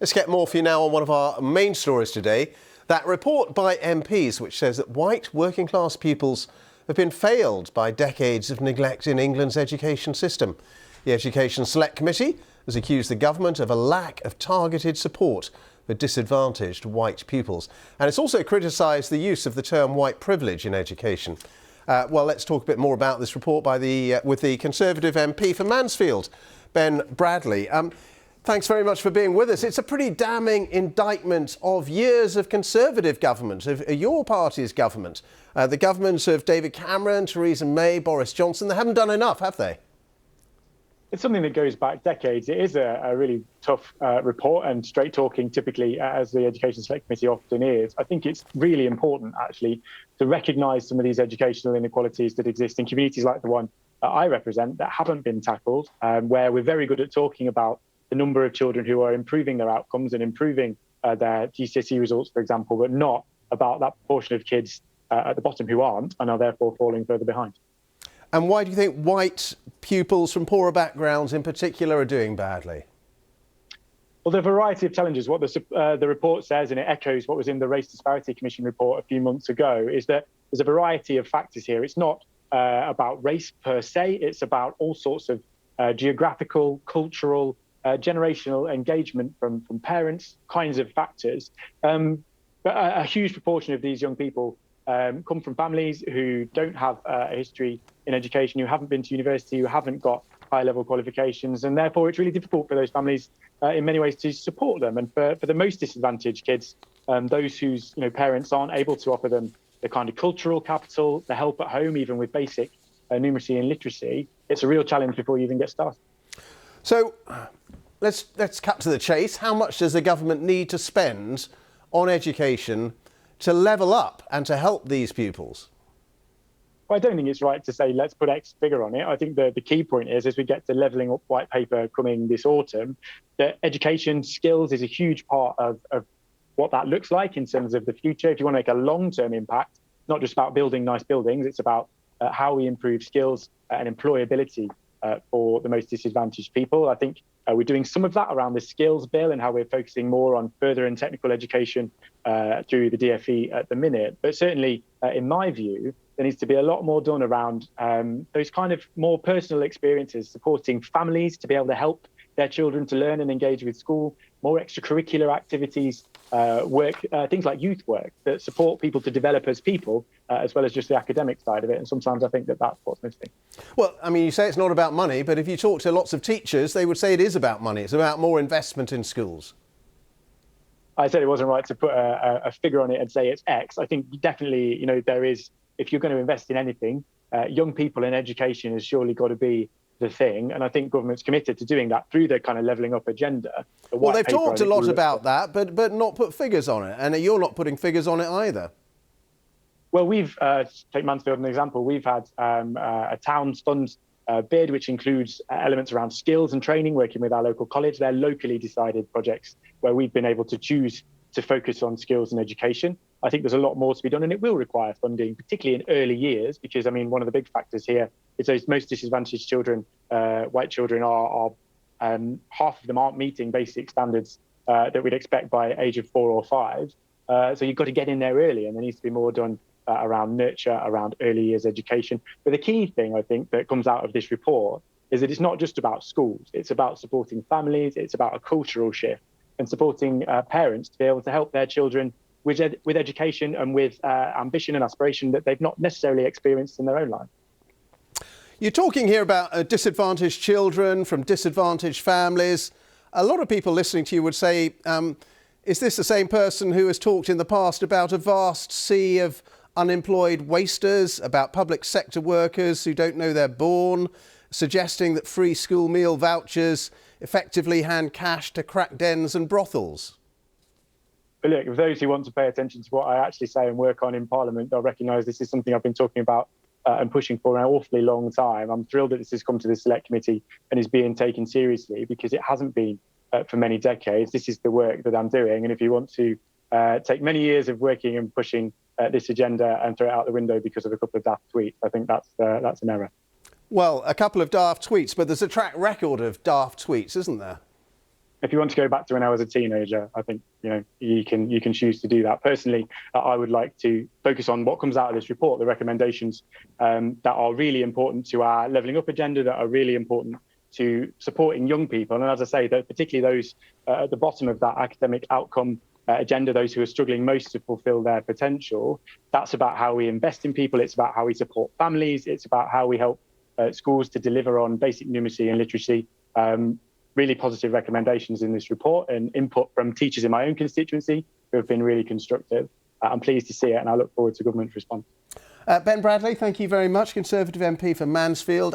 Let's get more for you now on one of our main stories today. That report by MPs which says that white working class pupils have been failed by decades of neglect in England's education system. The Education Select Committee has accused the government of a lack of targeted support for disadvantaged white pupils. And it's also criticised the use of the term white privilege in education. Well, let's talk a bit more about this report with the Conservative MP for Mansfield, Ben Bradley. Thanks very much for being with us. It's a pretty damning indictment of years of Conservative government, of your party's government. The governments of David Cameron, Theresa May, Boris Johnson, they haven't done enough, have they? It's something that goes back decades. It is a really tough report and straight talking, typically, as the Education Select Committee often is. I think it's really important, actually, to recognise some of these educational inequalities that exist in communities like the one that I represent that haven't been tackled, where we're very good at talking about the number of children who are improving their outcomes and improving their GCSE results, for example, but not about that proportion of kids at the bottom who aren't and are therefore falling further behind. And why do you think white pupils from poorer backgrounds in particular are doing badly? Well, there are a variety of challenges. What the report says, and it echoes what was in the Race Disparity Commission report a few months ago, is that there's a variety of factors here. It's not about race per se. It's about all sorts of geographical, cultural, generational engagement from parents, kinds of factors. But a huge proportion of these young people come from families who don't have a history in education, who haven't been to university, who haven't got high-level qualifications, and therefore it's really difficult for those families in many ways to support them. And for the most disadvantaged kids, those whose parents aren't able to offer them the kind of cultural capital, the help at home, even with basic numeracy and literacy, it's a real challenge before you even get started. So let's cut to the chase. How much does the government need to spend on education to level up and to help these pupils? Well, I don't think it's right to say let's put X figure on it. I think the key point is, as we get to levelling up white paper coming this autumn, that education skills is a huge part of what that looks like in terms of the future. If you want to make a long-term impact, not just about building nice buildings, it's about how we improve skills and employability for the most disadvantaged people. I think we're doing some of that around the skills bill and how we're focusing more on further and technical education through the DfE at the minute. But certainly, in my view, there needs to be a lot more done around those kind of more personal experiences, supporting families to be able to help their children to learn and engage with school, more extracurricular activities, work, things like youth work that support people to develop as people, as well as just the academic side of it. And sometimes I think that that's what's missing. Well, I mean, you say it's not about money, but if you talk to lots of teachers, they would say it is about money. It's about more investment in schools. I said it wasn't right to put a figure on it and say it's X. I think definitely, there is, if you're going to invest in anything, young people in education has surely got to be the thing. And I think government's committed to doing that through the kind of levelling up agenda. Well, they've talked a lot about that, but not put figures on it. And you're not putting figures on it either. Well, we've, take Mansfield as an example, we've had a Towns Fund bid, which includes elements around skills and training, working with our local college. They're locally decided projects where we've been able to choose to focus on skills and education. I think there's a lot more to be done, and it will require funding, particularly in early years, because, I mean, one of the big factors here is those most disadvantaged children, white children, are half of them aren't meeting basic standards that we'd expect by age of 4 or 5. So you've got to get in there early, and there needs to be more done around nurture, around early years education. But the key thing, I think, that comes out of this report is that it's not just about schools. It's about supporting families. It's about a cultural shift and supporting parents to be able to help their children with education and with ambition and aspiration that they've not necessarily experienced in their own life. You're talking here about disadvantaged children from disadvantaged families. A lot of people listening to you would say, is this the same person who has talked in the past about a vast sea of unemployed wasters, about public sector workers who don't know they're born, suggesting that free school meal vouchers effectively hand cash to crack dens and brothels? But look, for those who want to pay attention to what I actually say and work on in Parliament, they'll recognise this is something I've been talking about and pushing for an awfully long time. I'm thrilled that this has come to the Select Committee and is being taken seriously, because it hasn't been for many decades. This is the work that I'm doing. And if you want to take many years of working and pushing this agenda and throw it out the window because of a couple of daft tweets, I think that's an error. Well, a couple of daft tweets, but there's a track record of daft tweets, isn't there? if you want to go back to when I was a teenager, I think you can choose to do that. Personally, I would like to focus on what comes out of this report, the recommendations that are really important to our levelling up agenda, that are really important to supporting young people. And as I say, particularly those at the bottom of that academic outcome agenda, those who are struggling most to fulfil their potential. That's about how we invest in people. It's about how we support families. It's about how we help schools to deliver on basic numeracy and literacy. Really positive recommendations in this report, and input from teachers in my own constituency who have been really constructive. I'm pleased to see it, and I look forward to government's response. Ben Bradley, thank you very much, Conservative MP for Mansfield.